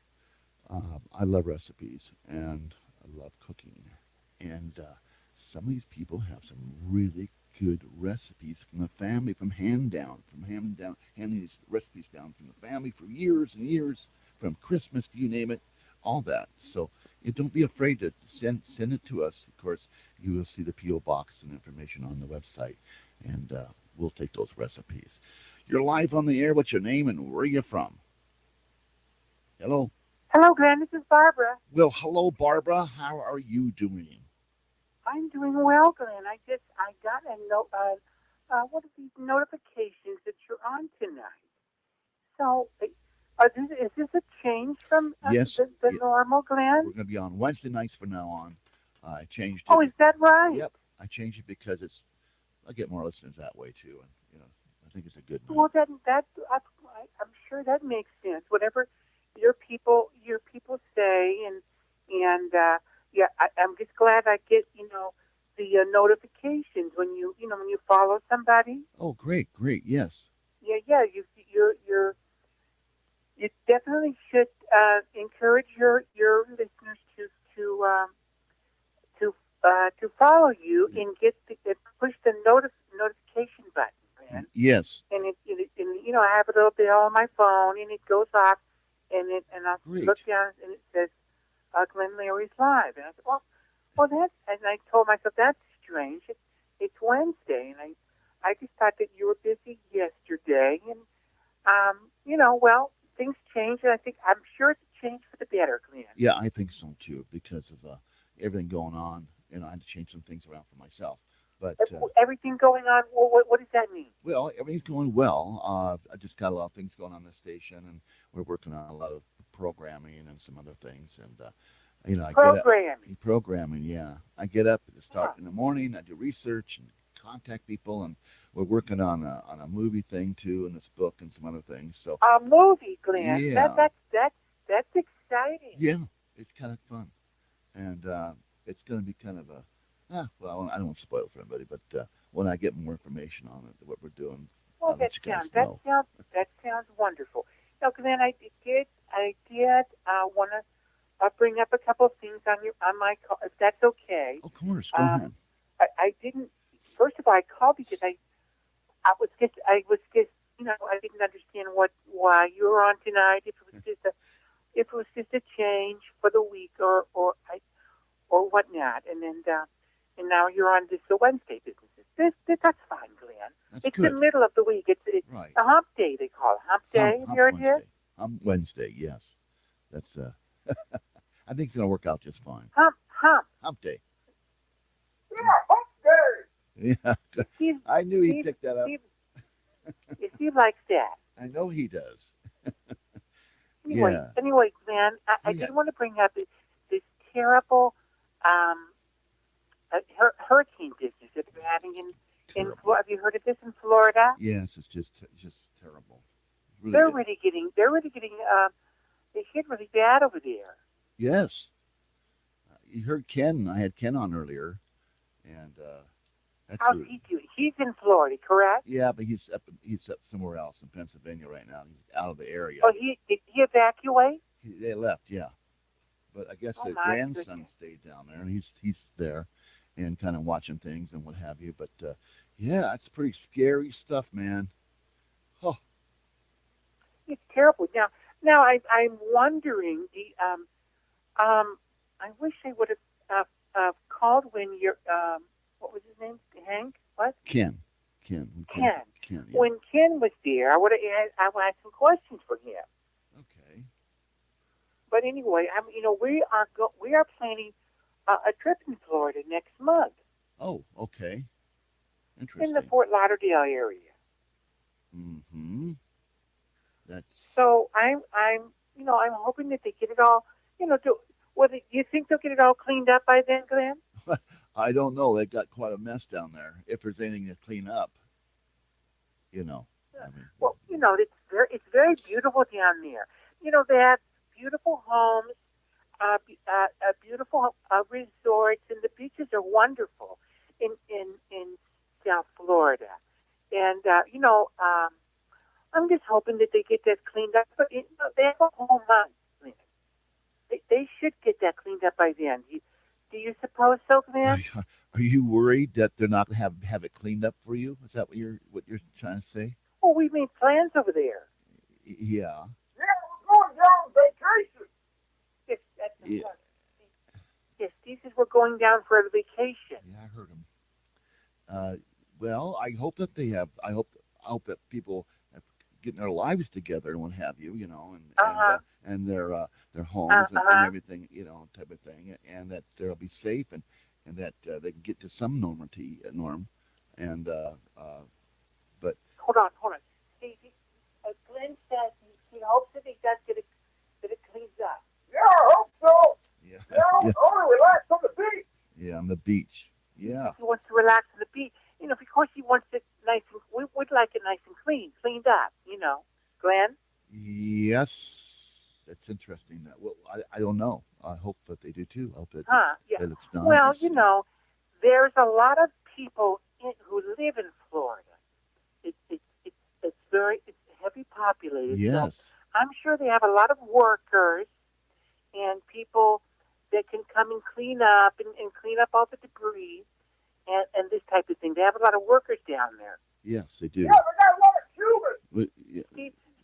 I love recipes and I love cooking. And some of these people have some really good recipes from the family, handing these recipes down from the family for years and years, from Christmas, you name it, all that. So don't be afraid to send it to us. Of course, you will see the P.O. box and information on the website, and we'll take those recipes. You're live on the air. What's your name and where are you from? Hello? Hello, Glenn. This is Barbara. Well, hello, Barbara. How are you doing? I'm doing well, Glenn. I got a note. What are these notifications that you're on tonight? So, is this a change from yes, the normal, Glenn? We're going to be on Wednesday nights from now on. I changed it. Oh, is that right? Yep. I changed it because I get more listeners that way too, and I think it's a good night. Well, I'm sure that makes sense. Whatever your people say, and I'm just glad I get the notifications when you follow somebody. Oh, great, yes. Yeah. You definitely should encourage your listeners to follow you and push the notification button, man. Yes. And I have it up there on my phone, and it goes off, and I look down, and it says Glenn Larry's live, and I said, well, and I told myself that's strange. It's Wednesday, and I just thought that you were busy yesterday, and well, things change, and I'm sure it's a change for the better, Glenn. Yeah, I think so too, because of everything going on. I had to change some things around for myself. But everything going on. What does that mean? Well, everything's going well. I just got a lot of things going on the station, and we're working on a lot of programming and some other things. And programming. Yeah, I get up at the start in the morning. I do research and contact people, and we're working on a movie thing too, in this book and some other things. So a movie, Glenn. Yeah, that's exciting. Yeah, it's kind of fun, and it's going to be kind of well, I don't want to spoil it for anybody, but when I get more information on it, what we're doing, well, that sounds wonderful. Now, Glenn, I did want to bring up a couple of things on my call, if that's okay. Of course, go ahead. I didn't. First of all, I called because I was just I didn't understand why you were on tonight. If it was just a change for the week or whatnot, and then. And now you're on the Wednesday business. That's fine, Glenn. It's good. The middle of the week. It's right. A hump day, they call it. Hump day. Have you heard Wednesday. it? Wednesday, yes. That's I think it's gonna work out just fine. Hump day. Yeah, hump day. Yeah. I knew he'd pick that up. He likes that. I know he does. Anyway, Glenn, I did want to bring up this terrible hurricane business that they're having in Florida. Have you heard of this in Florida? Yes, it's just terrible. Really they're really getting they hit really bad over there. Yes. You heard Ken. I had Ken on earlier, and how's he doing? He's in Florida, correct? Yeah, but he's up somewhere else in Pennsylvania right now. He's out of the area. Oh, did he evacuate? They left, yeah. But I guess the grandson stayed down there, and he's there. and kind of watching things and what have you. But yeah, it's pretty scary stuff, man. Oh, It's terrible. Now I'm wondering. I wish they would have called when your what was his name? Hank? What? Ken. Ken. Yeah. When Ken was there, I would have had some questions for him. Okay. But anyway, we are planning a trip in Florida next month. Oh, okay. Interesting. In the Fort Lauderdale area. Mm-hmm. That's. So I'm hoping that they get it all. Do you think they'll get it all cleaned up by then, Glenn? I don't know. They've got quite a mess down there. If there's anything to clean up, I mean. Well, it's very beautiful down there. They have beautiful homes, beautiful resorts, and the beaches are wonderful in South Florida. And I'm just hoping that they get that cleaned up. But they have a whole month. They should get that cleaned up by then. Do you suppose so, Glenn? Are you worried that they're not going to have it cleaned up for you? Is that what you're trying to say? Well, we made plans over there. Yeah. Yeah, we're going down on vacation. Yes, yes, Steve says we're going down for a vacation. Yeah, I heard him. Well, I hope that they have. I hope that people have getting their lives together and what have you, and their homes and everything, type of thing, and that they'll be safe and that they can get to some norm. And but hold on. Steve, Glenn says he hopes that he does get it cleaned up. Yeah, I hope so. Yeah. I want to relax on the beach. Yeah, on the beach. Yeah. He wants to relax on the beach. Because he wants it nice and we would like it nice and cleaned up. Glenn. Yes, that's interesting. Well, I don't know. I hope that they do too. I hope that it looks nice. Well, there's a lot of people who live in Florida. It's heavy populated. Yes. So I'm sure they have a lot of workers and people that can come and clean up and clean up all the debris and this type of thing. They have a lot of workers down there. Yes, they do. Yeah, we got a lot of Cubans.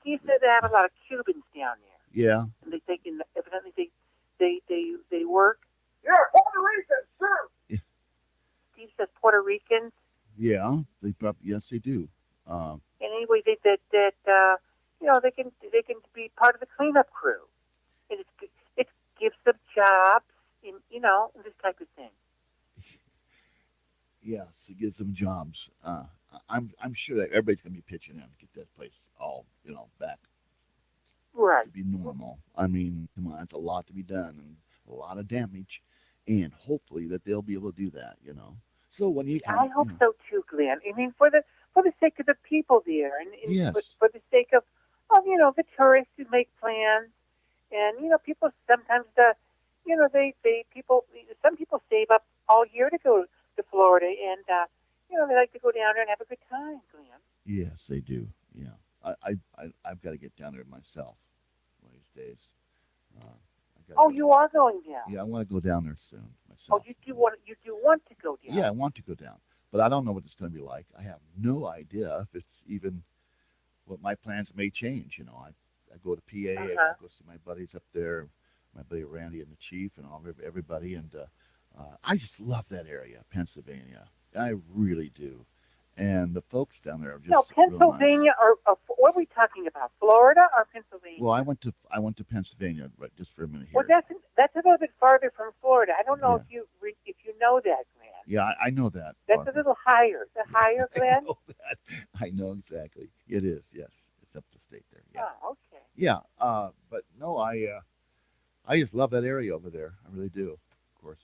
Steve said they have a lot of Cubans down there. Yeah. And evidently they work. Yeah, Puerto Ricans, sure. Yeah. Steve says Puerto Ricans. Yeah, yes, they do. And anyway, they can be part of the cleanup crew, and it gives them jobs in this type of thing. Yes, it gives them jobs. I'm sure that everybody's gonna be pitching in to get that place all back. Right. To be normal. I mean, come on, it's a lot to be done and a lot of damage, and hopefully that they'll be able to do that. So when you I hope so too, Glenn. I mean, for the sake of the people there, and yes. for the sake of the tourists who make plans, and people sometimes some people save up all year to go to Florida, and they like to go down there and have a good time, Glenn. Yes, they do. Yeah, I've got to get down there myself one of these days. You are going down? Yeah, I want to go down there soon myself. Oh, you do want to go down? Yeah, I want to go down, but I don't know what it's going to be like. I have no idea if it's even what my plans may change. I go to PA, I go see my buddies up there, my buddy Randy and the chief and everybody, and I just love that area, Pennsylvania. I really do. And the folks down there are just Pennsylvania, real nice. or what are we talking about? Florida or Pennsylvania? Well, I went to Pennsylvania just for a minute here. Well, that's a little bit farther from Florida. I don't know if you know that, Glenn. Yeah, I know that. That's a little higher. The higher, Glenn. I know that. I know exactly. It is. Yes, it's up the state there. Yeah. Oh, okay. Yeah. But no, I just love that area over there. I really do. Of course,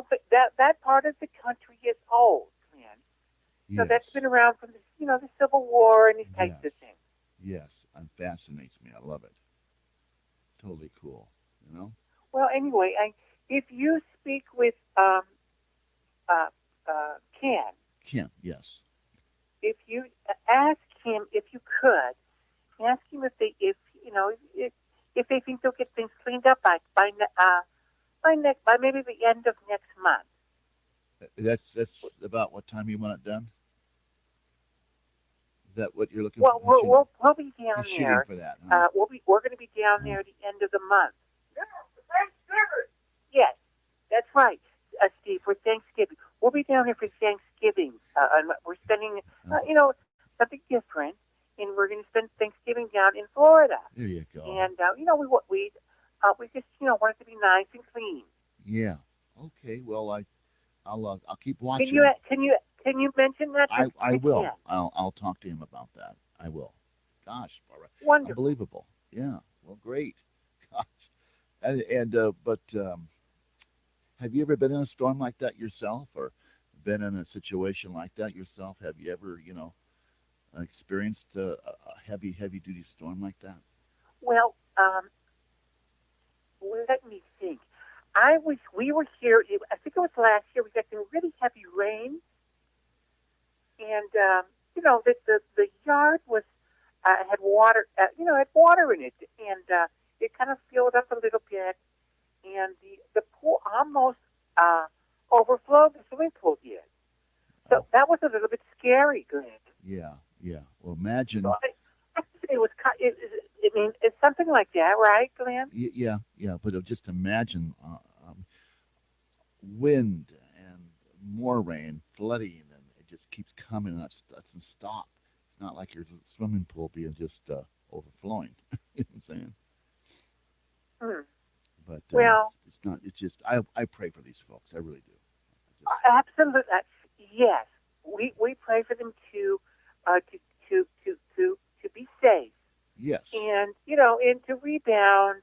but that part of the country is old, Glenn. So yes. that's been around from the Civil War and these types of things. Yes, it fascinates me. I love it. Totally cool. Well, anyway, if you speak with Ken. Ken, yes. If you ask him, if you could, ask him if they think they'll get things cleaned up by maybe the end of next month. That's about what time you want it done. Is that what you're looking Well, for? we'll be down You're shooting there. for that, huh? We're going to be down there at the end of the month. Yes, that's right, Steve. For Thanksgiving, we'll be down there for Thanksgiving. And we're spending, something different, and we're going to spend Thanksgiving down in Florida. There you go. And we just want it to be nice and clean. Yeah. Okay. Well, I'll keep watching. Can you mention that? I will. I'll talk to him about that. I will. Gosh, Barbara. Wonderful. Unbelievable. Yeah. Well, great. Gosh. But have you ever been in a storm like that yourself, or been in a situation like that yourself? Have you ever, experienced a heavy duty storm like that? Well, let me think. We were here. I think it was last year. We got some really heavy rain, and the yard was had water. Had water in it, and it kind of filled up a little bit, and the pool almost overflowed. The swimming pool did. So that was a little bit scary, Glenn. Yeah. Well, imagine. So I it was. It's something like that, right, Glenn? Yeah. But just imagine wind and more rain, flooding, and it just keeps coming and it doesn't stop. It's not like your swimming pool being just overflowing. You know what I'm saying? But it's not. It's just I pray for these folks. I really do. Absolutely, yes. We pray for them to be safe. Yes. And and to rebound,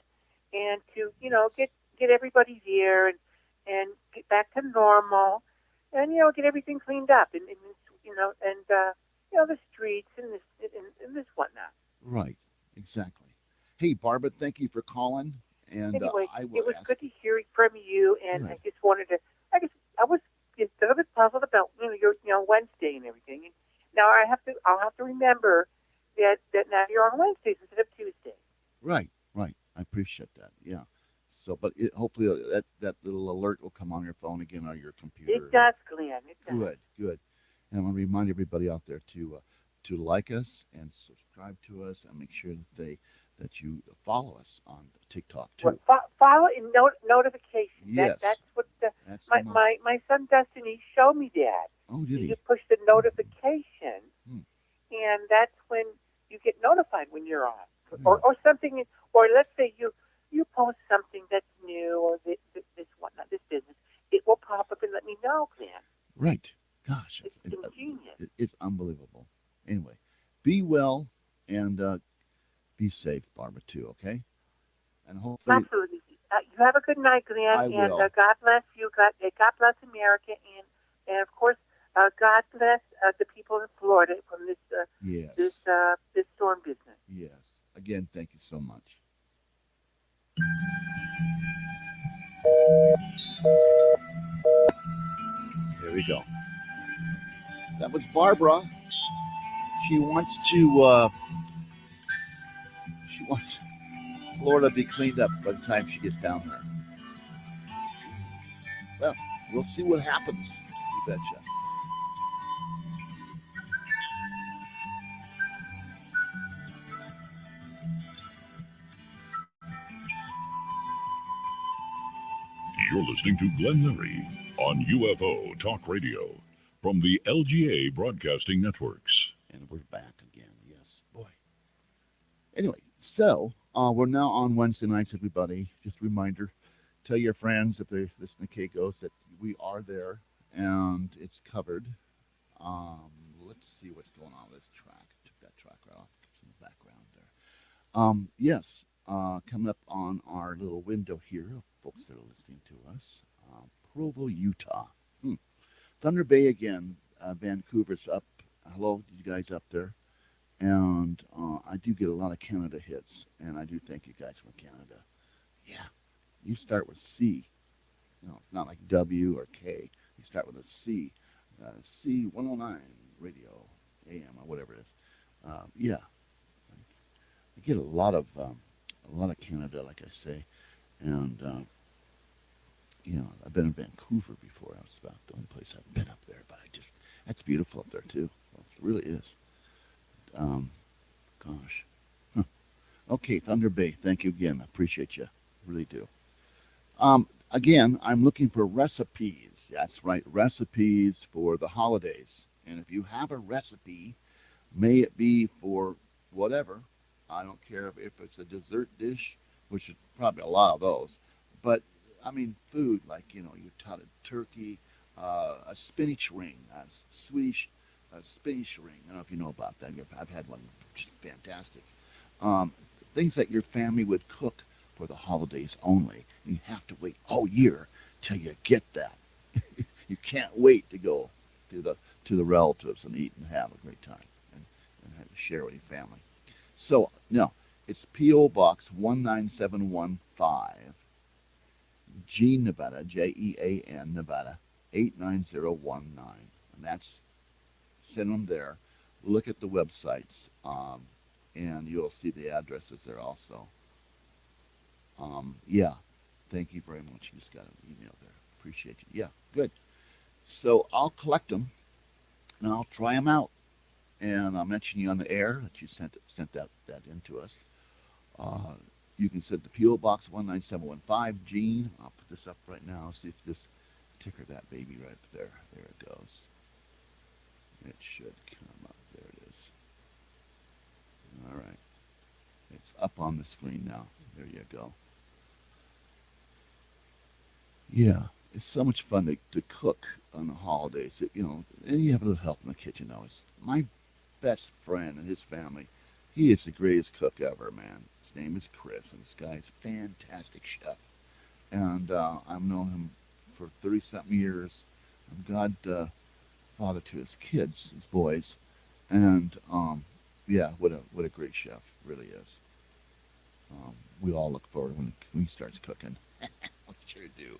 and to get everybody there and get back to normal, and get everything cleaned up, and the streets and this whatnot. Right. Exactly. Hey, Barbara, thank you for calling. And anyway, I will it was good to hear from you, and I just wanted to. I was just a little bit puzzled about your Wednesday and everything. And now I'll have to remember that now you're on Wednesdays instead of Tuesday. Right. I appreciate that. Yeah. So, but hopefully that little alert will come on your phone again or your computer. It does, Glenn. It does. Good. And I want to remind everybody out there to like us and subscribe to us, and make sure that you follow us on TikTok too. Well, follow and notifications. Yes. That's what my son Dustin, he showed me that. Oh, did he? You push the notification, and that's when you get notified when you're on, or something. Or let's say you post something that's new, or this business, it will pop up and let me know, Glenn. Right. Gosh, it's ingenious. It's unbelievable. Anyway, be well and be safe, Barbara, too. Okay. And hopefully. Absolutely. You have a good night, Glenn, and God bless you. God bless America, and of course, God bless the people in Florida from this storm business. Yes. Again, thank you so much. Here we go. That was Barbara. She wants Florida to be cleaned up by the time she gets down there. Well, we'll see what happens. You betcha. You're listening to Glenn Leary on UFO Talk Radio from the LGA Broadcasting Networks. And we're back again. Yes, boy. Anyway, so we're now on Wednesday nights, everybody. Just a reminder, tell your friends if they listen to K-Ghost that we are there and it's covered. Let's see what's going on with this track. I took that track right off. It's in the background there. Yes, coming up on our little window here of folks that are listening to us, Provo, Utah. Thunder Bay again, Vancouver's up. Hello, you guys up there. And I do get a lot of Canada hits, and I do thank you guys from Canada. Yeah, you start with C. It's not like W or K. You start with a C. C109 radio, AM, or whatever it is. Yeah, I get a lot of Canada, like I say, and I've been in Vancouver before. That was about the only place I've been up there, but that's beautiful up there too. It really is. Gosh. Huh. Okay, Thunder Bay, thank you again. I appreciate you. Really do. Again, I'm looking for recipes. That's right, recipes for the holidays. And if you have a recipe, may it be for whatever, I don't care if it's a dessert dish, which is probably a lot of those, but I mean food like, you taught turkey, a spinach ring, a Swedish spinach ring. I don't know if you know about that. I've had one, which is fantastic. Things that your family would cook for the holidays only. You have to wait all year till you get that. You can't wait to go to the relatives and eat and have a great time and have to share with your family. So, no, it's P.O. Box 19715, Jean, Nevada, Jean, Nevada, 89019. And that's, send them there. Look at the websites, and you'll see the addresses there also. Yeah, thank you very much. You just got an email there. Appreciate you. Yeah, good. So I'll collect them, and I'll try them out. And I'll mention you on the air that you sent that in to us. You can send the P.O. Box 19715, Gene. I'll put this up right now. See if this ticker that baby right up there. There it goes. It should come up. There it is. All right. It's up on the screen now. There you go. Yeah, it's so much fun to cook on the holidays. And you have a little help in the kitchen now. It's my best friend and his family. He is the greatest cook ever, man. His name is Chris, and this guy's a fantastic chef. And I've known him for 30-something years. I'm godfather to his kids, his boys. And, yeah, what a great chef, really is. We all look forward when he starts cooking. We sure do.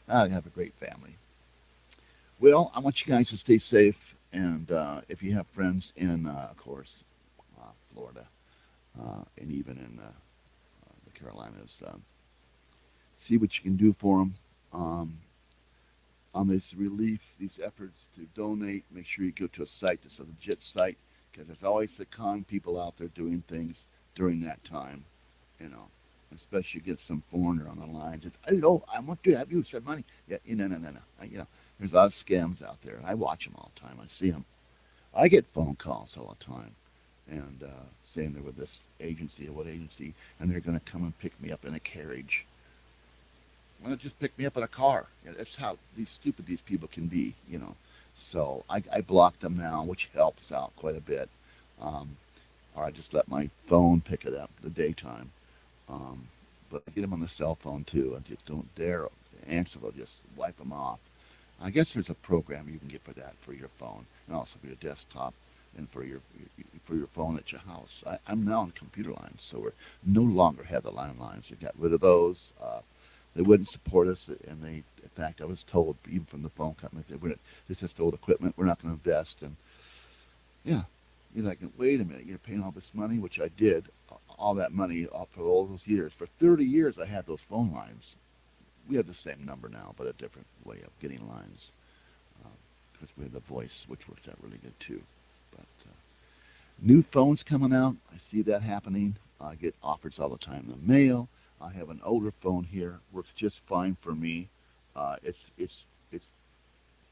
I have a great family. Well, I want you guys to stay safe, and if you have friends in, of course, Florida, and even in the Carolinas, see what you can do for them on this relief, these efforts to donate. Make sure you go to a site that's a legit site, because there's always the con people out there doing things during that time, especially get some foreigner on the line. Says, hello, I want to have you send money. Yeah, no. There's a lot of scams out there. I watch them all the time. I see them. I get phone calls all the time, and saying they're with this agency or what agency, and they're going to come and pick me up in a carriage. Why not just pick me up in a car? That's how these people can be, So I block them now, which helps out quite a bit. Or I just let my phone pick it up the daytime. But I get them on the cell phone too. I just don't dare answer. They'll just wipe them off. I guess there's a program you can get for that for your phone, and also for your desktop, and for your phone at your house. I'm now on computer lines, so we're no longer have the landlines. We got rid of those. They wouldn't support us, and in fact, I was told even from the phone company, this is old equipment. We're not going to invest. And yeah, you're like, wait a minute, you're paying all this money, which I did, all that money for all those years. For 30 years, I had those phone lines. We have the same number now, but a different way of getting lines, because we have the voice, which works out really good too. But new phones coming out, I see that happening. I get offers all the time in the mail. I have an older phone here, works just fine for me. It's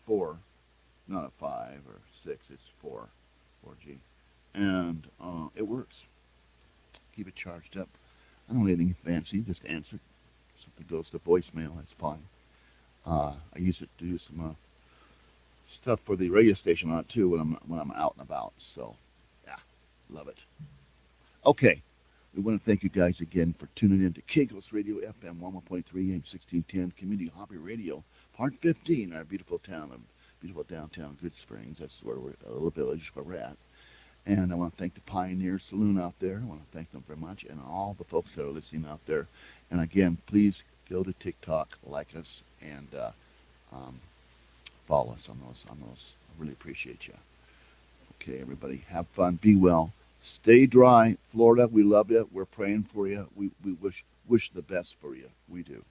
4, not a 5 or 6. It's 4G, and it works. Keep it charged up. I don't need anything fancy. Just answer. Something goes to voicemail. That's fine. I use it to do some stuff for the radio station on it too when I'm out and about. So, yeah, love it. Okay. We want to thank you guys again for tuning in to Kagos Radio FM 11.3 AM 1610 Community Hobby Radio, Part 15, our beautiful downtown Good Springs. That's where a little village where we're at. And I want to thank the Pioneer Saloon out there. I want to thank them very much, and all the folks that are listening out there. And again, please go to TikTok, like us, and follow us on those. I really appreciate you. Okay, everybody, have fun, be well. Stay dry. Florida, we love you. We're praying for you. We wish the best for you. We do.